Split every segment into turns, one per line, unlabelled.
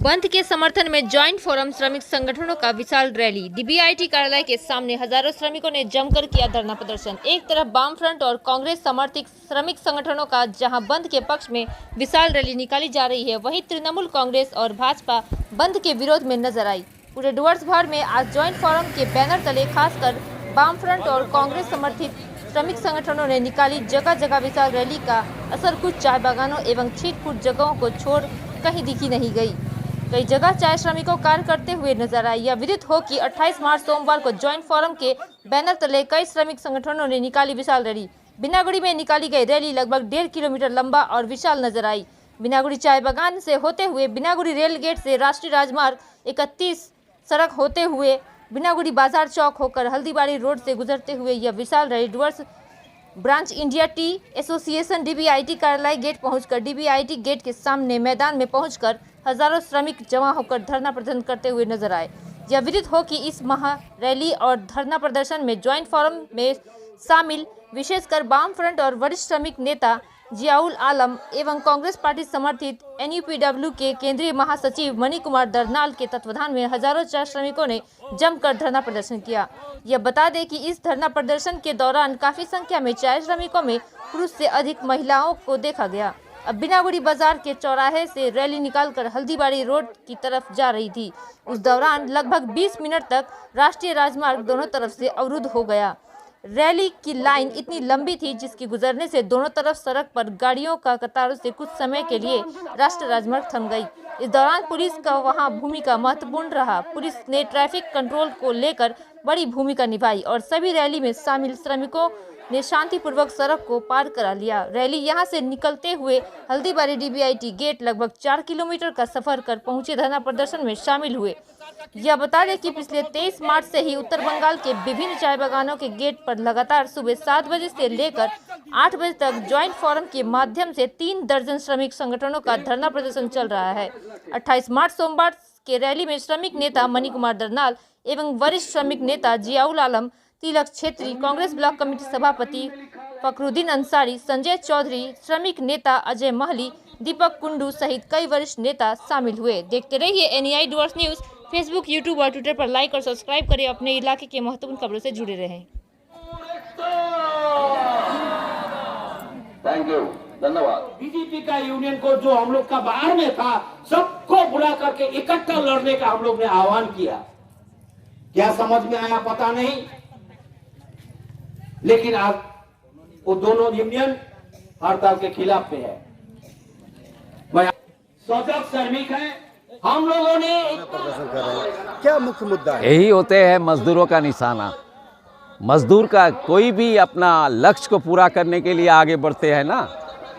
बंद के समर्थन में जॉइंट फोरम श्रमिक संगठनों का विशाल रैली। डीबीआईटी कार्यालय के सामने हजारों श्रमिकों ने जमकर किया धरना प्रदर्शन। एक तरफ वामफ्रंट और कांग्रेस समर्थित श्रमिक संगठनों का जहां बंद के पक्ष में विशाल रैली निकाली जा रही है, वहीं तृणमूल कांग्रेस और भाजपा बंद के विरोध में नजर आई। पूरे डुवर्स भर में आज जॉइंट फोरम के बैनर तले खासकर वामफ्रंट और कांग्रेस समर्थित श्रमिक संगठनों ने निकाली जगह जगह विशाल रैली का असर कुछ चाय बागानों एवं छिटपुट जगहों को छोड़ कहीं दिखी नहीं गई। कई जगह चाय श्रमिकों कार्य करते हुए नजर आई। यह विदित हो कि 28 मार्च सोमवार को जॉइंट फोरम के बैनर तले कई श्रमिक संगठनों ने निकाली विशाल रैली। बिनागुड़ी में निकाली गई रैली लगभग 1.5 किलोमीटर लंबा और विशाल नजर आई। बिनागुड़ी चाय बागान से होते हुए बिनागुड़ी रेल गेट से राष्ट्रीय राजमार्ग 31 सड़क होते हुए बिनागुड़ी बाजार चौक होकर हल्दीबाड़ी रोड से गुजरते हुए यह विशाल rally Dooars branch India tea association DBIT कार्यालय गेट पहुंचकर डीबीआईटी गेट के सामने मैदान में पहुंचकर हजारों श्रमिक जमा होकर धरना प्रदर्शन करते हुए नजर आए। यह विदित हो कि इस महा रैली और धरना प्रदर्शन में जॉइंट फोरम में शामिल विशेषकर वामफ्रंट और वरिष्ठ श्रमिक नेता जियाउल आलम एवं कांग्रेस पार्टी समर्थित एनयूपीडब्ल्यू के केंद्रीय महासचिव मणि कुमार दरनाल के तत्वाधान में हजारों चाय श्रमिकों ने जमकर धरना प्रदर्शन किया। यह बता दें कि इस धरना प्रदर्शन के दौरान काफी संख्या में चाय श्रमिकों में पुरुष से अधिक महिलाओं को देखा गया। अब बिनागुड़ी बाजार के चौराहे से रैली निकालकर हल्दीबाड़ी रोड की तरफ जा रही थी। उस दौरान लगभग 20 मिनट तक राष्ट्रीय राजमार्ग दोनों तरफ से अवरुद्ध हो गया। रैली की लाइन इतनी लंबी थी जिसके गुजरने से दोनों तरफ सड़क पर गाड़ियों का कतारों से कुछ समय के लिए राष्ट्रीय राजमार्ग थम गई। इस दौरान पुलिस का वहां भूमिका महत्वपूर्ण रहा। पुलिस ने ट्रैफिक कंट्रोल को लेकर बड़ी भूमिका निभाई और सभी रैली में शामिल श्रमिकों ने शांतिपूर्वक सड़क को पार करा लिया। रैली यहां से निकलते हुए हल्दीबाड़ी डीबीआईटी गेट लगभग 4 किलोमीटर का सफर कर पहुंचे धरना प्रदर्शन में शामिल हुए। यह बता दें कि पिछले 23 मार्च से ही उत्तर बंगाल के विभिन्न चाय बागानों के गेट पर लगातार सुबह 7 बजे से लेकर 8 बजे तक जॉइंट फोरम के माध्यम से 3 दर्जन श्रमिक संगठनों का धरना प्रदर्शन चल रहा है। 28 मार्च सोमवार के रैली में श्रमिक नेता मणि कुमार दरनाल एवं वरिष्ठ श्रमिक नेता जियाउल आलम, तिलक छेत्री, कांग्रेस ब्लॉक कमेटी सभापति फखरुद्दीन अंसारी, संजय चौधरी, श्रमिक नेता अजय महली, दीपक कुंडू सहित कई वरिष्ठ नेता शामिल हुए। देखते रहिए NI Dooars news. Facebook, YouTube और ट्विटर पर लाइक और सब्सक्राइब करें। अपने इलाके के महत्वपूर्ण खबरों से जुड़े रहें।
थैंक यू, धन्यवाद।
बीजेपी का यूनियन को जो हम लोग का बाहर में था, सबको बुला करके इकट्ठा लड़ने का हम लोग ने आह्वान किया। क्या समझ में आया पता नहीं, लेकिन आज वो दोनों यूनियन हड़ताल के खिलाफ पे है। सजग श्रमिक है। हम लोगों ने
क्या मुख्य मुद्दा है?
यही होते हैं मजदूरों का निशाना। मजदूर का कोई भी अपना लक्ष्य को पूरा करने के लिए आगे बढ़ते हैं ना,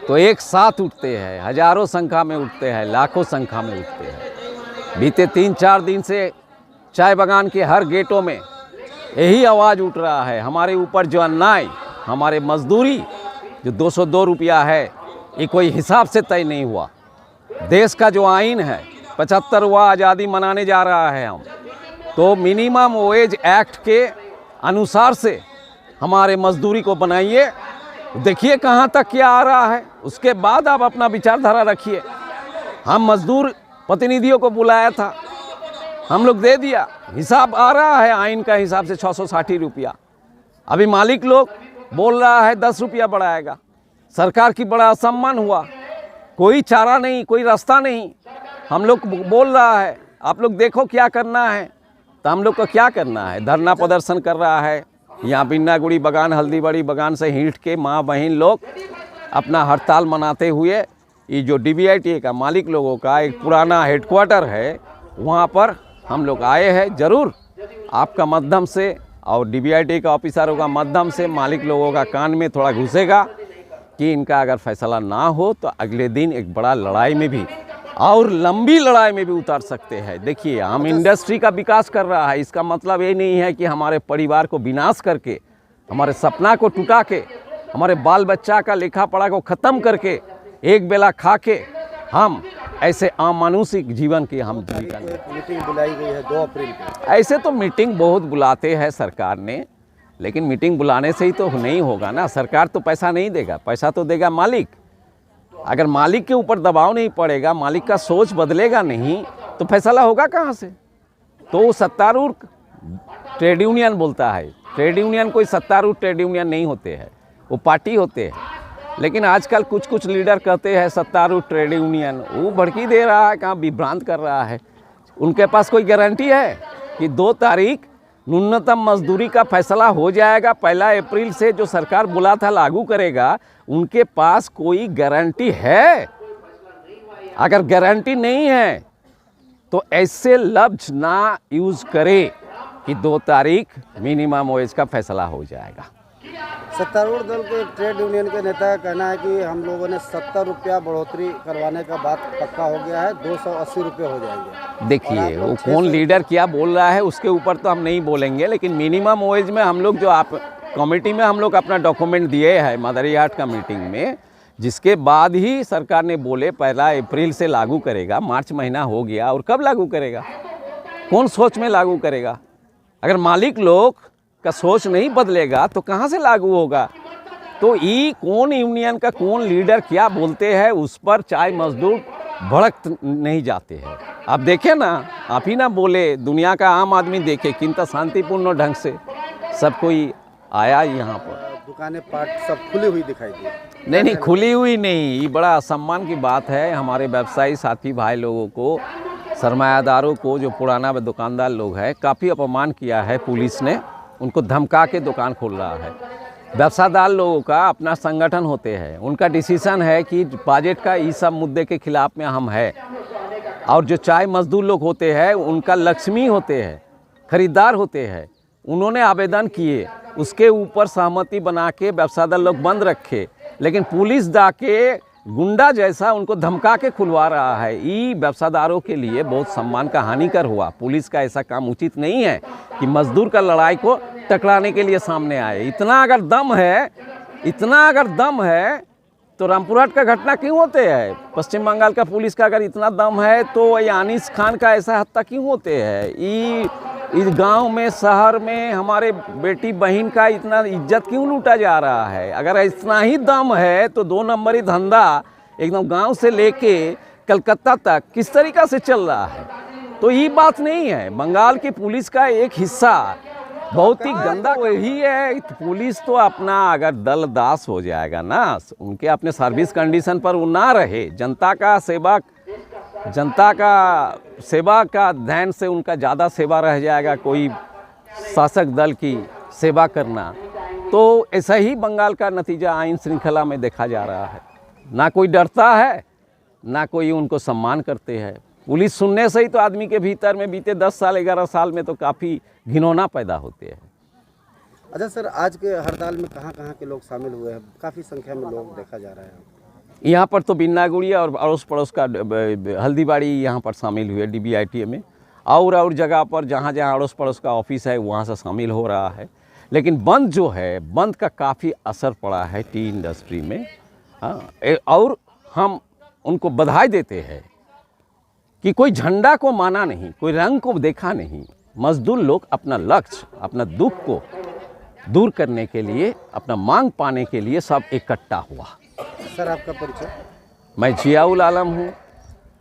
तो एक साथ उठते हैं, हजारों संख्या में उठते हैं, लाखों संख्या में उठते हैं। बीते 3-4 दिन से चाय बागान के हर गेटों में यही आवाज़ उठ रहा है, हमारे ऊपर जो अन्याय, हमारे मजदूरी जो 202 रुपया है, ये कोई हिसाब से तय नहीं हुआ। देश का जो आइन है, 75वां आज़ादी मनाने जा रहा है हम, तो मिनिमम वेज एक्ट के अनुसार से हमारे मजदूरी को बनाइए। देखिए कहाँ तक क्या आ रहा है, उसके बाद आप अपना विचारधारा रखिए। हम मजदूर प्रतिनिधियों को बुलाया था, हम लोग दे दिया, हिसाब आ रहा है आइन का हिसाब से 660 रुपया। अभी मालिक लोग बोल रहा है 10 रुपया बढ़ाएगा। सरकार की बड़ा असम्मान हुआ, कोई चारा नहीं, कोई रास्ता नहीं। हम लोग बोल रहा है आप लोग देखो क्या करना है, तो हम लोग को क्या करना है, धरना प्रदर्शन कर रहा है। यहाँ बिनागुड़ी बागान, हल्दीबाड़ी बागान से हिट के माँ बहन लोग अपना हड़ताल मनाते हुए ये जो डीबीआईटी का मालिक लोगों का एक पुराना हेडक्वार्टर है, वहाँ पर हम लोग आए हैं। ज़रूर आपका माध्यम से और डीबीआईटी का ऑफिसरों का माध्यम से मालिक लोगों का कान में थोड़ा घुसेगा कि इनका अगर फैसला ना हो तो अगले दिन एक बड़ा लड़ाई में भी और लंबी लड़ाई में भी उतार सकते हैं। देखिए हम इंडस्ट्री का विकास कर रहा है, इसका मतलब ये नहीं है कि हमारे परिवार को विनाश करके, हमारे सपना को टुटा के, हमारे बाल बच्चा का लेखा पढ़ा को ख़त्म करके, एक बेला खा के हम ऐसे अमानुषिक जीवन की हम जीविका नहीं।
मीटिंग बुलाई गई है 2 अप्रैल को।
ऐसे तो मीटिंग बहुत बुलाते हैं सरकार ने, लेकिन मीटिंग बुलाने से ही तो नहीं होगा ना। सरकार तो पैसा नहीं देगा, पैसा तो देगा मालिक। अगर मालिक के ऊपर दबाव नहीं पड़ेगा, मालिक का सोच बदलेगा नहीं, तो फैसला होगा कहाँ से? तो वो सत्तारूढ़ ट्रेड यूनियन बोलता है। ट्रेड यूनियन कोई सत्तारूढ़ ट्रेड यूनियन नहीं होते हैं, वो पार्टी होते हैं। लेकिन आजकल कुछ कुछ लीडर कहते हैं सत्तारूढ़ ट्रेड यूनियन, वो भड़की दे रहा है, कहाँ विभ्रांत कर रहा है। उनके पास कोई गारंटी है कि 2 तारीख न्यूनतम मजदूरी का फैसला हो जाएगा, 1 अप्रैल से जो सरकार बोला था लागू करेगा? उनके पास कोई गारंटी है? अगर गारंटी नहीं है तो ऐसे लफ्ज ना यूज़ करे कि 2 तारीख मिनिमम वेज का फैसला हो जाएगा।
सत्तारूढ़ दल के ट्रेड यूनियन के नेता का कहना है कि हम लोगों ने 70 रुपया बढ़ोतरी करवाने का बात पक्का हो गया है, 280 रुपये हो जाएंगे।
देखिए वो कौन लीडर क्या बोल रहा है उसके ऊपर तो हम नहीं बोलेंगे, लेकिन मिनिमम वेज में हम लोग जो आप कमेटी में हम लोग अपना डॉक्यूमेंट दिए हैं मदरियाट का मीटिंग में, जिसके बाद ही सरकार ने बोले 1 अप्रैल से लागू करेगा। मार्च महीना हो गया और कब लागू करेगा? कौन सोच में लागू करेगा? अगर मालिक लोग का सोच नहीं बदलेगा तो कहाँ से लागू होगा? तो ये कौन यूनियन का कौन लीडर क्या बोलते हैं उस पर चाय मजदूर भड़क नहीं जाते हैं। आप देखें ना, आप ही ना बोले, दुनिया का आम आदमी देखे कितना शांतिपूर्ण ढंग से सब कोई आया यहाँ पर।
दुकानें पाट सब खुली हुई दिखाई दी।
नहीं, खुली हुई नहीं, ये बड़ा सम्मान की बात है। हमारे व्यवसायी साथी भाई लोगों को, सरमायादारों को, जो पुराना दुकानदार लोग हैं, काफ़ी अपमान किया है पुलिस ने। उनको धमका के दुकान खोल रहा है। व्यवसायदार लोगों का अपना संगठन होते हैं, उनका डिसीजन है कि बजट का इस सब मुद्दे के खिलाफ में हम है। और जो चाय मजदूर लोग होते हैं उनका लक्ष्मी होते हैं, खरीदार होते हैं। उन्होंने आवेदन किए, उसके ऊपर सहमति बना के व्यवसायदार लोग बंद रखे, लेकिन पुलिस जाके गुंडा जैसा उनको धमका के खुलवा रहा है। ये व्यवसायदारों के लिए बहुत सम्मान का हानिकर हुआ। पुलिस का ऐसा काम उचित नहीं है कि मजदूर का लड़ाई को टकराने के लिए सामने आए। इतना अगर दम है तो रामपुरहाट का घटना क्यों होते हैं? पश्चिम बंगाल का पुलिस का अगर इतना दम है तो यानिस खान का ऐसा हत्या क्यों होते हैं? इस गांव में, शहर में हमारे बेटी बहन का इतना इज्जत क्यों लूटा जा रहा है? अगर इतना ही दम है तो 2 नंबरी धंधा एकदम गांव से लेके कलकत्ता तक किस तरीक़ा से चल रहा है? तो ये बात नहीं है। बंगाल की पुलिस का एक हिस्सा बहुत ही गंदा वही है। पुलिस तो अपना अगर दल दास हो जाएगा ना, उनके अपने सर्विस कंडीशन पर वो ना रहे, जनता सेवा का ध्यान से उनका ज़्यादा सेवा रह जाएगा, कोई शासक दल की सेवा करना, तो ऐसा ही बंगाल का नतीजा आईन श्रृंखला में देखा जा रहा है। ना कोई डरता है, ना कोई उनको सम्मान करते हैं। पुलिस सुनने से ही तो आदमी के भीतर में बीते 10 साल 11 साल में तो काफ़ी घिनौना पैदा होते हैं।
अच्छा सर, आज के हड़ताल में कहाँ के लोग शामिल हुए हैं? काफ़ी संख्या में लोग देखा जा रहा है।
यहाँ पर तो बिन्नागुड़िया और अड़ोस पड़ोस का हल्दीबाड़ी यहाँ पर शामिल हुए DBIT में, और जगह पर जहाँ अड़ोस पड़ोस का ऑफिस है वहाँ से शामिल हो रहा है। लेकिन बंद जो है, बंद का काफ़ी असर पड़ा है टी इंडस्ट्री में। और हम उनको बधाई देते हैं कि कोई झंडा को माना नहीं, कोई रंग को देखा नहीं। मजदूर लोग अपना लक्ष्य, अपना दुख को दूर करने के लिए, अपना मांग पाने के लिए सब इकट्ठा हुआ।
सर आपका परिचय?
मैं जियाउल आलम हूँ।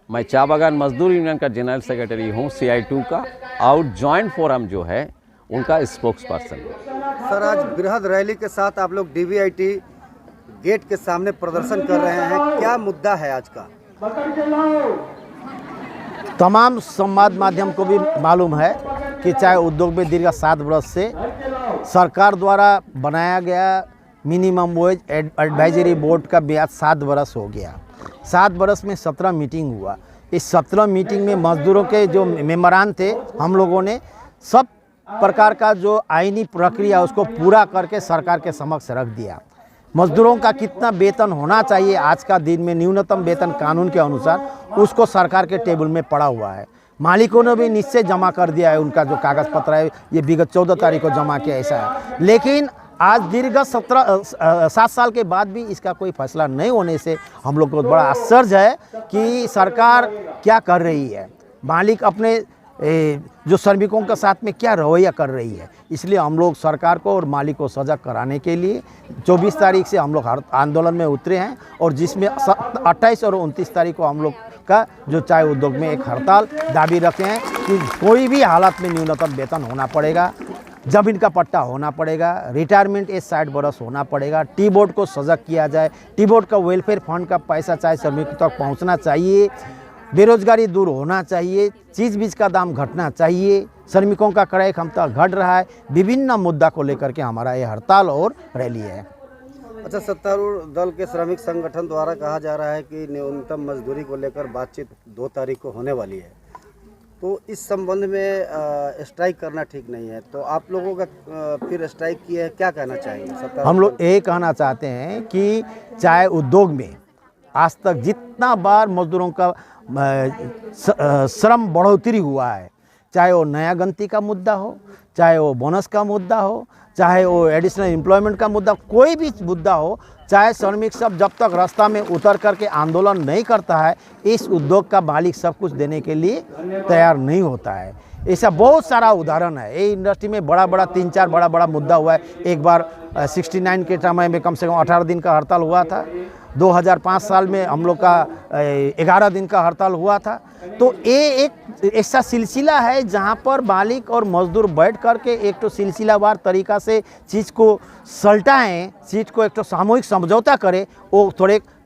मैं चाय बागान मजदूर यूनियन का जनरल सेक्रेटरी हूँ CI2 का, और जॉइंट फोरम जो है उनका स्पोक्स पर्सन।
सर आज बृहद रैली के साथ आप लोग DBIT गेट के सामने प्रदर्शन कर रहे हैं, क्या मुद्दा है आज का?
तमाम संवाद माध्यम को भी मालूम है कि चाय उद्योग में दीर्घ 7 वर्ष से सरकार द्वारा बनाया गया मिनिमम वेज एडवाइजरी बोर्ड का ब्याज 7 वर्ष हो गया। 7 वर्ष में 17 मीटिंग हुआ। इस 17 मीटिंग में मजदूरों के जो मेम्बरान थे, हम लोगों ने सब प्रकार का जो आईनी प्रक्रिया उसको पूरा करके सरकार के समक्ष रख दिया। मजदूरों का कितना वेतन होना चाहिए आज का दिन में, न्यूनतम वेतन कानून के अनुसार, उसको सरकार के टेबल में पड़ा हुआ है। मालिकों ने भी निश्चय जमा कर दिया है, उनका जो कागज़ पत्र है ये विगत 14 तारीख को जमा किया, ऐसा है। लेकिन आज दीर्घ 7 साल के बाद भी इसका कोई फैसला नहीं होने से हम लोग को बड़ा आश्चर्य है कि सरकार क्या कर रही है, मालिक अपने जो श्रमिकों के साथ में क्या रवैया कर रही है। इसलिए हम लोग सरकार को और मालिक को सजग कराने के लिए 24 तारीख से हम लोग आंदोलन में उतरे हैं, और जिसमें 28 और 29 तारीख को हम लोग का जो चाय उद्योग में एक हड़ताल दाबी रखे हैं कि कोई भी हालत में न्यूनतम वेतन होना पड़ेगा, जमीन का पट्टा होना पड़ेगा, रिटायरमेंट एज 60 बरस होना पड़ेगा, टी बोर्ड को सजग किया जाए, टी बोर्ड का वेलफेयर फंड का पैसा चाहे श्रमिकों तक पहुंचना चाहिए, बेरोजगारी दूर होना चाहिए, चीज़ बीज का दाम घटना चाहिए, श्रमिकों का क्रय क्षमता घट रहा है। विभिन्न मुद्दा को लेकर के हमारा ये हड़ताल और रैली है।
अच्छा, सत्तारूढ़ दल के श्रमिक संगठन द्वारा कहा जा रहा है कि न्यूनतम मजदूरी को लेकर बातचीत 2 तारीख को होने वाली है, तो इस संबंध में स्ट्राइक करना ठीक नहीं है, तो आप लोगों का फिर स्ट्राइक किए हैं, क्या कहना चाहेंगे?
हम लोग ये कहना चाहते हैं कि चाय उद्योग में आज तक जितना बार मजदूरों का श्रम बढ़ोतरी हुआ है, चाहे वो नया गंती का मुद्दा हो, चाहे वो बोनस का मुद्दा हो, चाहे वो एडिशनल एम्प्लॉयमेंट का मुद्दा, कोई भी मुद्दा हो, चाहे श्रमिक सब जब तक रास्ता में उतर करके आंदोलन नहीं करता है, इस उद्योग का मालिक सब कुछ देने के लिए तैयार नहीं होता है। ऐसा बहुत सारा उदाहरण है। ये इंडस्ट्री में बड़ा 3-4 बड़ा मुद्दा हुआ है। एक बार 69 के समय में कम से कम 18 दिन का हड़ताल हुआ था। 2005 साल में हम लोग का 11 दिन का हड़ताल हुआ था। तो ये एक ऐसा सिलसिला है जहाँ पर मालिक और मजदूर बैठ करके एक तो सिलसिलावार तरीका से चीज़ को सलटाएं, चीज़ को एक तो सामूहिक समझौता करें, वो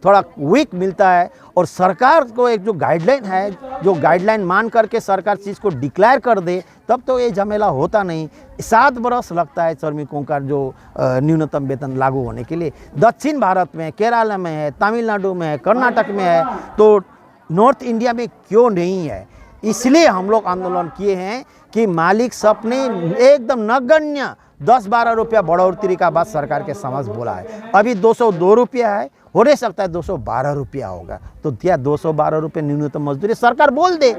थोड़ा वीक मिलता है। और सरकार को एक जो गाइडलाइन है, जो गाइडलाइन मान करके सरकार चीज़ को डिक्लेयर कर दे, तब तो ये झमेला होता नहीं। 7 बरस लगता है श्रमिकों का जो न्यूनतम वेतन लागू होने के लिए। दक्षिण भारत में, केरला में है, तमिलनाडु में है, कर्नाटक में है, तो नॉर्थ इंडिया में क्यों नहीं है? इसलिए हम लोग आंदोलन किए हैं कि मालिक सब ने एकदम नगण्य 10-12 रुपया बढ़ोतरी का बात सरकार के समझ बोला है। अभी 202 रुपया है, हो नहीं सकता है 212 रुपया होगा, तो क्या 212 रुपये न्यूनतम मजदूरी सरकार बोल दे।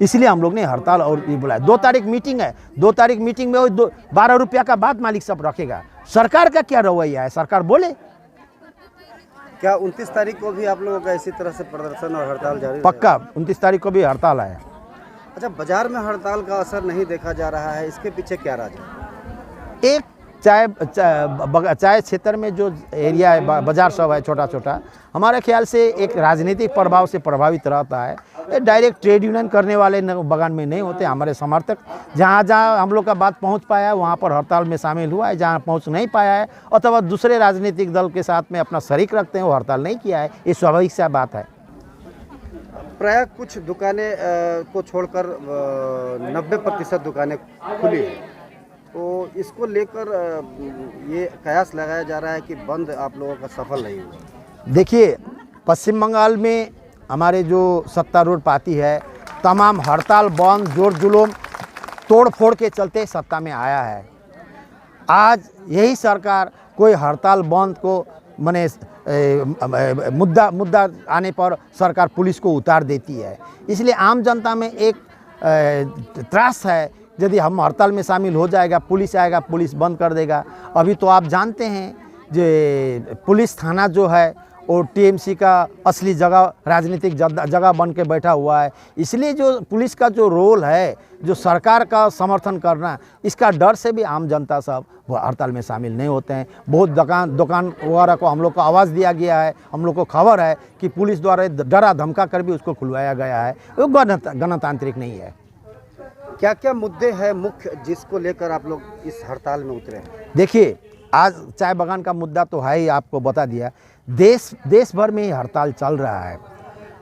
इसलिए हम लोग ने हड़ताल और ये बुलाया। 2 तारीख मीटिंग है, 2 तारीख मीटिंग में वो 12 रुपया का बात मालिक सब रखेगा। सरकार का क्या रवैया है, सरकार बोले।
क्या 29 तारीख को भी आप लोगों का इसी तरह से प्रदर्शन और हड़ताल जारी?
पक्का 29 तारीख को भी हड़ताल है।
अच्छा, बाजार में हड़ताल का असर नहीं देखा जा रहा है, इसके पीछे क्या राज है?
एक चाय क्षेत्र में जो एरिया है, बाजार सब है छोटा, हमारे ख्याल से एक राजनीतिक प्रभाव से प्रभावित रहता है। डायरेक्ट ट्रेड यूनियन करने वाले बगान में नहीं होते। हमारे समर्थक जहाँ हम लोग का बात पहुँच पाया है वहाँ पर हड़ताल में शामिल हुआ है, जहाँ पहुँच नहीं पाया है अथवा दूसरे राजनीतिक दल के साथ में अपना शरीक रखते हैं, वो हड़ताल नहीं किया है। ये स्वाभाविक सा बात है।
प्राय कुछ दुकानें को छोड़कर 90% दुकानें खुली हैं, तो इसको लेकर ये कयास लगाया जा रहा है कि बंद आप लोगों का सफल नहीं हुआ।
देखिए, पश्चिम बंगाल में हमारे जो सत्तारूढ़ पार्टी है, तमाम हड़ताल बंद, जोर जुलूम, तोड़ फोड़ के चलते सत्ता में आया है। आज यही सरकार कोई हड़ताल बंद को माने मुद्दा आने पर सरकार पुलिस को उतार देती है। इसलिए आम जनता में एक त्रास है, यदि हम हड़ताल में शामिल हो जाएगा, पुलिस आएगा, पुलिस बंद कर देगा। अभी तो आप जानते हैं जो पुलिस थाना जो है वो टीएमसी का असली जगह, राजनीतिक जगह बन के बैठा हुआ है। इसलिए जो पुलिस का जो रोल है, जो सरकार का समर्थन करना, इसका डर से भी आम जनता सब हड़ताल में शामिल नहीं होते हैं। बहुत दुकान वगैरह को हम लोग को आवाज़ दिया गया है, हम लोग को खबर है कि पुलिस द्वारा डरा धमका कर भी उसको खुलवाया गया है। वो गणतांत्रिक नहीं है।
क्या क्या मुद्दे हैं मुख्य जिसको लेकर आप लोग इस हड़ताल में उतरे हैं?
देखिए, आज चाय बागान का मुद्दा तो है ही, आपको बता दिया। देश भर में ही हड़ताल चल रहा है।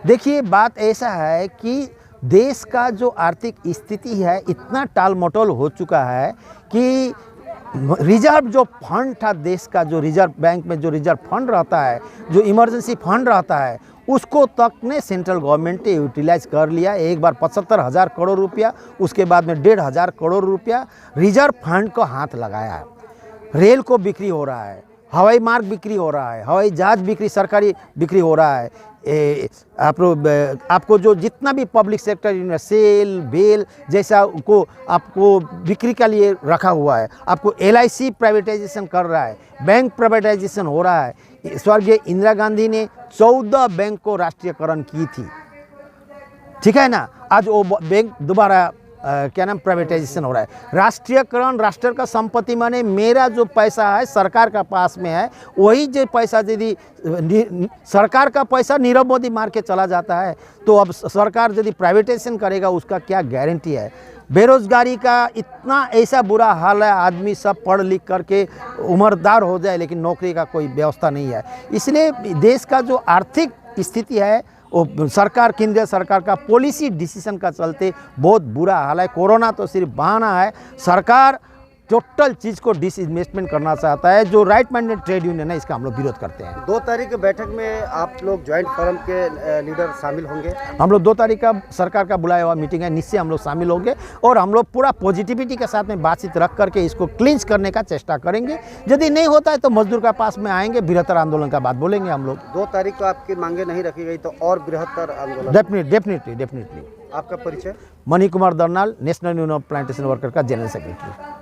देखिए, बात ऐसा है कि देश का जो आर्थिक स्थिति है इतना टालमटोल हो चुका है कि रिजर्व जो फंड था देश का, जो रिजर्व बैंक में जो रिजर्व फंड रहता है, जो इमरजेंसी फंड रहता है, उसको तक ने सेंट्रल गवर्नमेंट ने यूटिलाइज कर लिया। एक बार 75,000 करोड़ रुपया, उसके बाद में 1,500 करोड़ रुपया रिजर्व फंड को हाथ लगाया है। रेल को बिक्री हो रहा है, हवाई मार्ग बिक्री हो रहा है, हवाई जहाज बिक्री, सरकारी बिक्री हो रहा है। आपको जो जितना भी पब्लिक सेक्टर सेल बेल जैसा को आपको बिक्री के लिए रखा हुआ है, आपको LIC प्राइवेटाइजेशन कर रहा है, बैंक प्राइवेटाइजेशन हो रहा है। स्वर्गीय इंदिरा गांधी ने 14 बैंक को राष्ट्रीयकरण की थी, ठीक है ना। आज वो बैंक दोबारा क्या नाम प्राइवेटाइजेशन हो रहा है। राष्ट्रीयकरण, राष्ट्र का संपत्ति माने मेरा जो पैसा है सरकार का पास में है, वही जो पैसा यदि सरकार का पैसा नीरव मोदी मार के चला जाता है तो अब सरकार यदि प्राइवेटाइजेशन करेगा उसका क्या गारंटी है। बेरोजगारी का इतना ऐसा बुरा हाल है, आदमी सब पढ़ लिख करके उम्रदार हो जाए लेकिन नौकरी का कोई व्यवस्था नहीं है। इसलिए देश का जो आर्थिक स्थिति है वो सरकार, केंद्रीय सरकार का पॉलिसी डिसीजन का चलते बहुत बुरा हाल है। कोरोना तो सिर्फ बहाना है, सरकार टोटल चीज़ को डिसइन्वेस्टमेंट करना चाहता है। जो राइट माइंडेड ट्रेड यूनियन है इसका हम लोग विरोध करते हैं।
2 तारीख की बैठक में आप लोग ज्वाइंट फोरम के लीडर शामिल होंगे?
हम लोग 2 तारीख का सरकार का बुलाया हुआ मीटिंग है, निश्चय हम लोग शामिल होंगे और हम लोग पूरा पॉजिटिविटी के साथ में बातचीत रख करके इसको क्लिंच करने का चेष्टा करेंगे। यदि नहीं होता है तो मजदूर का पास में आएंगे, बृहत्तर आंदोलन का बात बोलेंगे हम लोग।
2 तारीख को आपकी मांगे नहीं रखी गई तो और बृहत्तर आंदोलन?
डेफिनेटली।
आपका परिचय?
Mani Kumar Darnal, national union of plantation worker का जनरल सेक्रेटरी।